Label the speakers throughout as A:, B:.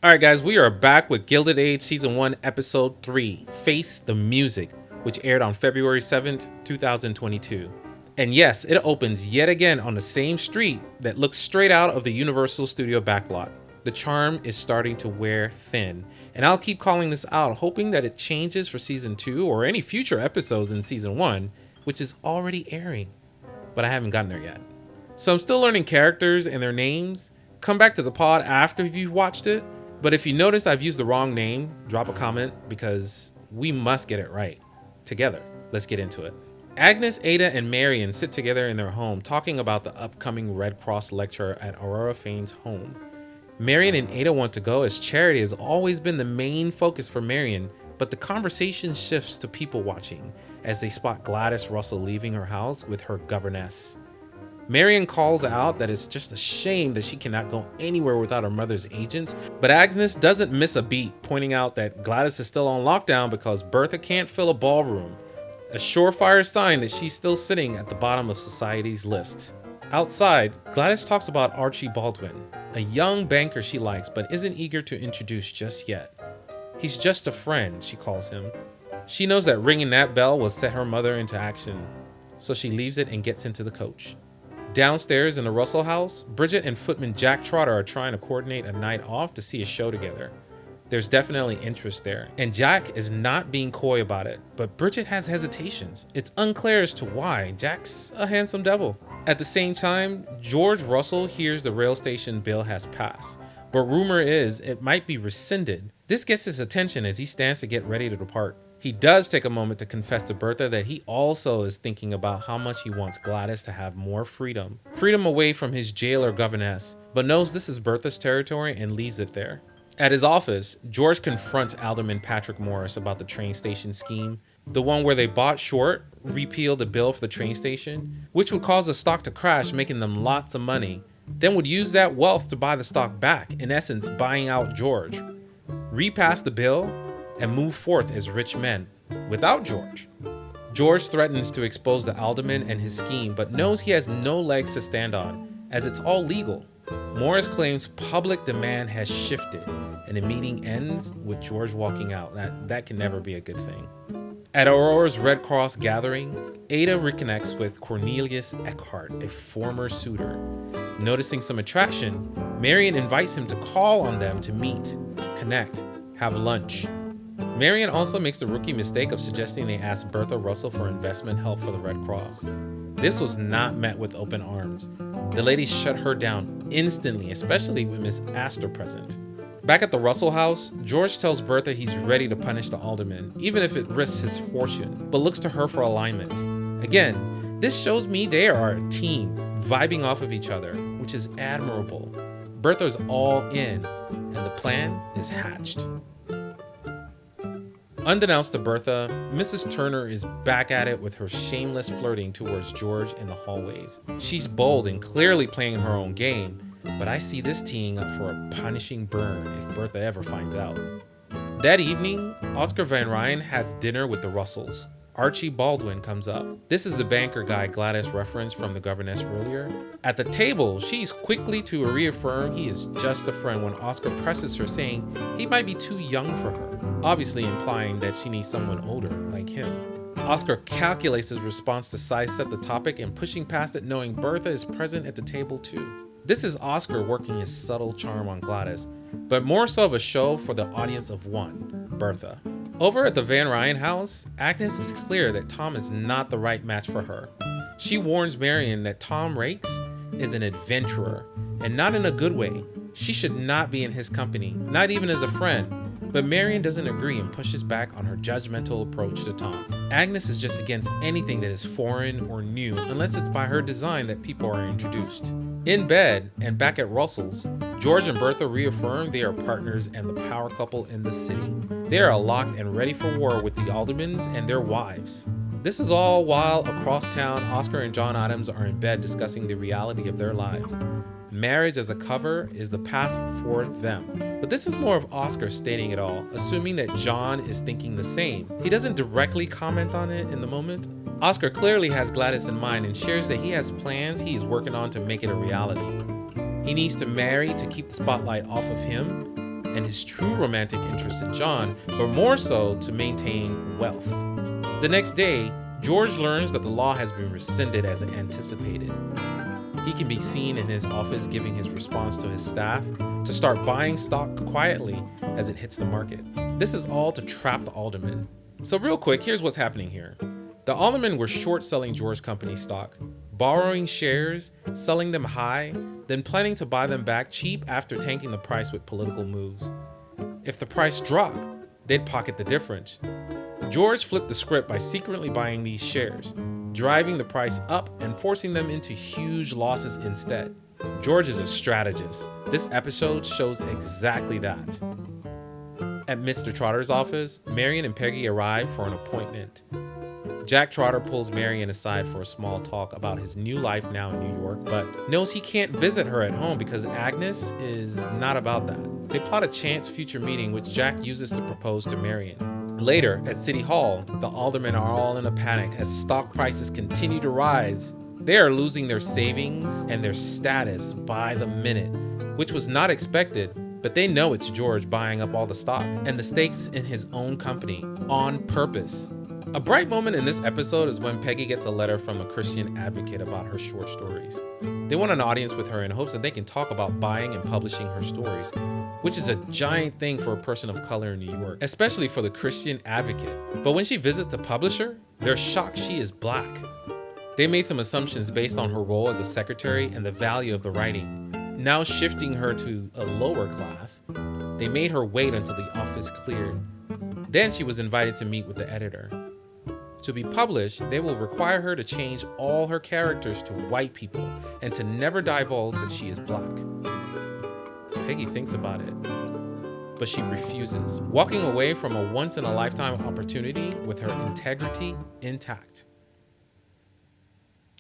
A: Alright, guys, we are back with Gilded Age Season 1, Episode 3 Face the Music, which aired on February 7th, 2022. And yes, it opens yet again on the same street that looks straight out of the Universal Studio backlot. The charm is starting to wear thin, and I'll keep calling this out, hoping that it changes for Season 2 or any future episodes in Season 1, which is already airing. But I haven't gotten there yet. So I'm still learning characters and their names. Come back to the pod after you've watched it. But if you notice I've used the wrong name, drop a comment because we must get it right. Together, let's get into it. Agnes, Ada, and Marion sit together in their home talking about the upcoming Red Cross lecture at Aurora Fane's home. Marion and Ada want to go as charity has always been the main focus for Marion, but the conversation shifts to people watching as they spot Gladys Russell leaving her house with her governess. Marion calls out that it's just a shame that she cannot go anywhere without her mother's agents, but Agnes doesn't miss a beat, pointing out that Gladys is still on lockdown because Bertha can't fill a ballroom, a surefire sign that she's still sitting at the bottom of society's lists. Outside, Gladys talks about Archie Baldwin, a young banker she likes but isn't eager to introduce just yet. He's just a friend, she calls him. She knows that ringing that bell will set her mother into action, so she leaves it and gets into the coach. Downstairs in the Russell house, Bridget and footman Jack Trotter are trying to coordinate a night off to see a show together. There's definitely interest there, and Jack is not being coy about it, but Bridget has hesitations. It's unclear as to why. Jack's a handsome devil. At the same time, George Russell hears the rail station bill has passed, but rumor is it might be rescinded. This gets his attention as he stands to get ready to depart. He does take a moment to confess to Bertha that he also is thinking about how much he wants Gladys to have more freedom. Freedom away from his jailer governess, but knows this is Bertha's territory and leaves it there. At his office, George confronts Alderman Patrick Morris about the train station scheme, the one where they bought short, repealed the bill for the train station, which would cause the stock to crash, making them lots of money, then would use that wealth to buy the stock back, in essence buying out George. Repass the bill, and move forth as rich men, without George. George threatens to expose the alderman and his scheme, but knows he has no legs to stand on, as it's all legal. Morris claims public demand has shifted, and the meeting ends with George walking out. That can never be a good thing. At Aurora's Red Cross gathering, Ada reconnects with Cornelius Eckhart, a former suitor. Noticing some attraction, Marion invites him to call on them to meet, connect, have lunch. Marion also makes the rookie mistake of suggesting they ask Bertha Russell for investment help for the Red Cross. This was not met with open arms. The ladies shut her down instantly, especially with Miss Astor present. Back at the Russell house, George tells Bertha he's ready to punish the alderman, even if it risks his fortune, but looks to her for alignment. Again, this shows me they are a team, vibing off of each other, which is admirable. Bertha's all in, and the plan is hatched. Unbeknownst to Bertha, Mrs. Turner is back at it with her shameless flirting towards George in the hallways. She's bold and clearly playing her own game, but I see this teeing up for a punishing burn if Bertha ever finds out. That evening, Oscar Van Ryn has dinner with the Russells. Archie Baldwin comes up. This is the banker guy Gladys referenced from the governess earlier. At the table, she's quickly to reaffirm he is just a friend when Oscar presses her, saying he might be too young for her, obviously implying that she needs someone older, like him. Oscar calculates his response to sidestep the topic and pushing past it, knowing Bertha is present at the table too. This is Oscar working his subtle charm on Gladys, but more so of a show for the audience of one, Bertha. Over at the Van Ryn house, Agnes is clear that Tom is not the right match for her. She warns Marion that Tom Rakes is an adventurer, and not in a good way. She should not be in his company, not even as a friend. But Marion doesn't agree and pushes back on her judgmental approach to Tom. Agnes is just against anything that is foreign or new, unless it's by her design that people are introduced. In bed, and back at Russell's, George and Bertha reaffirm they are partners and the power couple in the city. They are locked and ready for war with the aldermans and their wives. This is all while across town, Oscar and John Adams are in bed discussing the reality of their lives. Marriage as a cover is the path for them. But this is more of Oscar stating it all, assuming that John is thinking the same. He doesn't directly comment on it in the moment. Oscar clearly has Gladys in mind and shares that he has plans he is working on to make it a reality. He needs to marry to keep the spotlight off of him, and his true romantic interest in John, but more so to maintain wealth. The next day, George learns that the law has been rescinded as anticipated. He can be seen in his office giving his response to his staff to start buying stock quietly as it hits the market. This is all to trap the aldermen. So real quick, here's what's happening here. The aldermen were short selling George Company stock, borrowing shares, selling them high, then planning to buy them back cheap after tanking the price with political moves. If the price dropped, they'd pocket the difference. George flipped the script by secretly buying these shares, driving the price up and forcing them into huge losses instead. George is a strategist. This episode shows exactly that. At Mr. Trotter's office, Marion and Peggy arrive for an appointment. Jack Trotter pulls Marion aside for a small talk about his new life now in New York, but knows he can't visit her at home because Agnes is not about that. They plot a chance future meeting which Jack uses to propose to Marion. Later, at City Hall, the aldermen are all in a panic as stock prices continue to rise. They are losing their savings and their status by the minute, which was not expected, but they know it's George buying up all the stock and the stakes in his own company on purpose. A bright moment in this episode is when Peggy gets a letter from a Christian advocate about her short stories. They want an audience with her in hopes that they can talk about buying and publishing her stories, which is a giant thing for a person of color in New York, especially for the Christian advocate. But when she visits the publisher, they're shocked she is black. They made some assumptions based on her role as a secretary and the value of the writing. Now shifting her to a lower class, they made her wait until the office cleared. Then she was invited to meet with the editor. To be published, they will require her to change all her characters to white people and to never divulge that she is black. Peggy thinks about it, but she refuses, walking away from a once-in-a-lifetime opportunity with her integrity intact.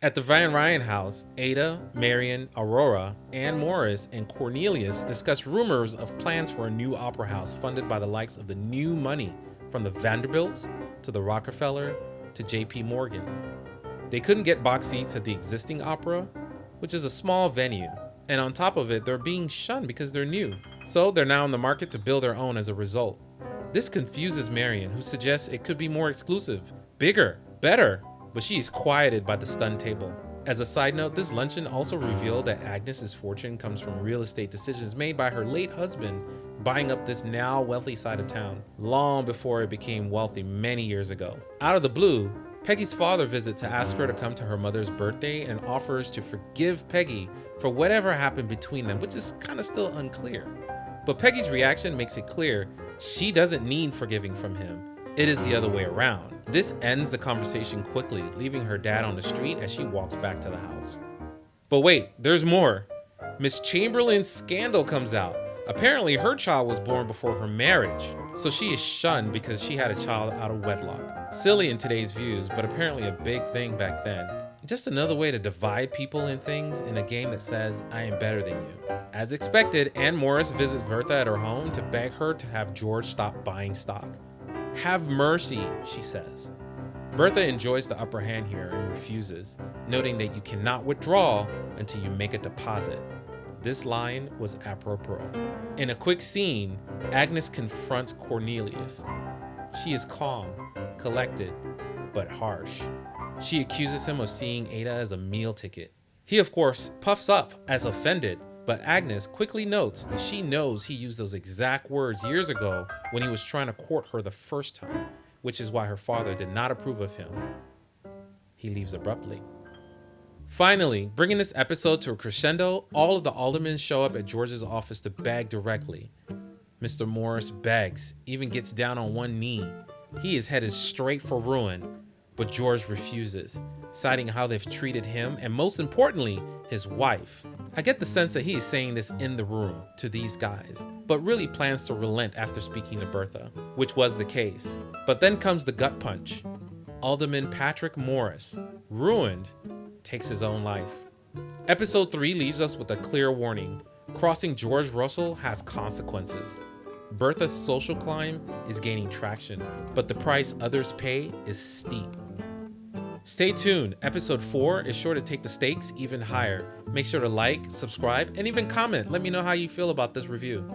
A: At the Van Ryan house, Ada, Marion, Aurora, Ann Morris, and Cornelius discuss rumors of plans for a new opera house funded by the likes of the new money from the Vanderbilts to the Rockefeller to J.P. Morgan. They couldn't get box seats at the existing opera, which is a small venue, and on top of it, they're being shunned because they're new. So they're now in the market to build their own as a result. This confuses Marion, who suggests it could be more exclusive, bigger, better, but she is quieted by the stunned table. As a side note, this luncheon also revealed that Agnes's fortune comes from real estate decisions made by her late husband buying up this now wealthy side of town, long before it became wealthy many years ago. Out of the blue, Peggy's father visits to ask her to come to her mother's birthday and offers to forgive Peggy for whatever happened between them, which is kind of still unclear. But Peggy's reaction makes it clear she doesn't need forgiving from him. It is the other way around. This ends the conversation quickly, leaving her dad on the street as she walks back to the house. But wait, there's more. Miss Chamberlain's scandal comes out. Apparently, her child was born before her marriage, so she is shunned because she had a child out of wedlock. Silly in today's views, but apparently a big thing back then. Just another way to divide people and things in a game that says, I am better than you. As expected, Ann Morris visits Bertha at her home to beg her to have George stop buying stock. Have mercy, she says. Bertha enjoys the upper hand here and refuses, noting that you cannot withdraw until you make a deposit. This line was apropos. In a quick scene, Agnes confronts Cornelius. She is calm, collected, but harsh. She accuses him of seeing Ada as a meal ticket. He, of course, puffs up as offended, but Agnes quickly notes that she knows he used those exact words years ago when he was trying to court her the first time, which is why her father did not approve of him. He leaves abruptly. Finally, bringing this episode to a crescendo, all of the aldermen show up at George's office to beg directly. Mr. Morris begs, even gets down on one knee. He is headed straight for ruin, but George refuses, citing how they've treated him and, most importantly, his wife. I get the sense that he is saying this in the room to these guys, but really plans to relent after speaking to Bertha, which was the case. But then comes the gut punch. Alderman Patrick Morris, ruined, takes his own life. Episode 3 leaves us with a clear warning. Crossing George Russell has consequences. Bertha's social climb is gaining traction, but the price others pay is steep. Stay tuned. Episode 4 is sure to take the stakes even higher. Make sure to like, subscribe, and even comment. Let me know how you feel about this review.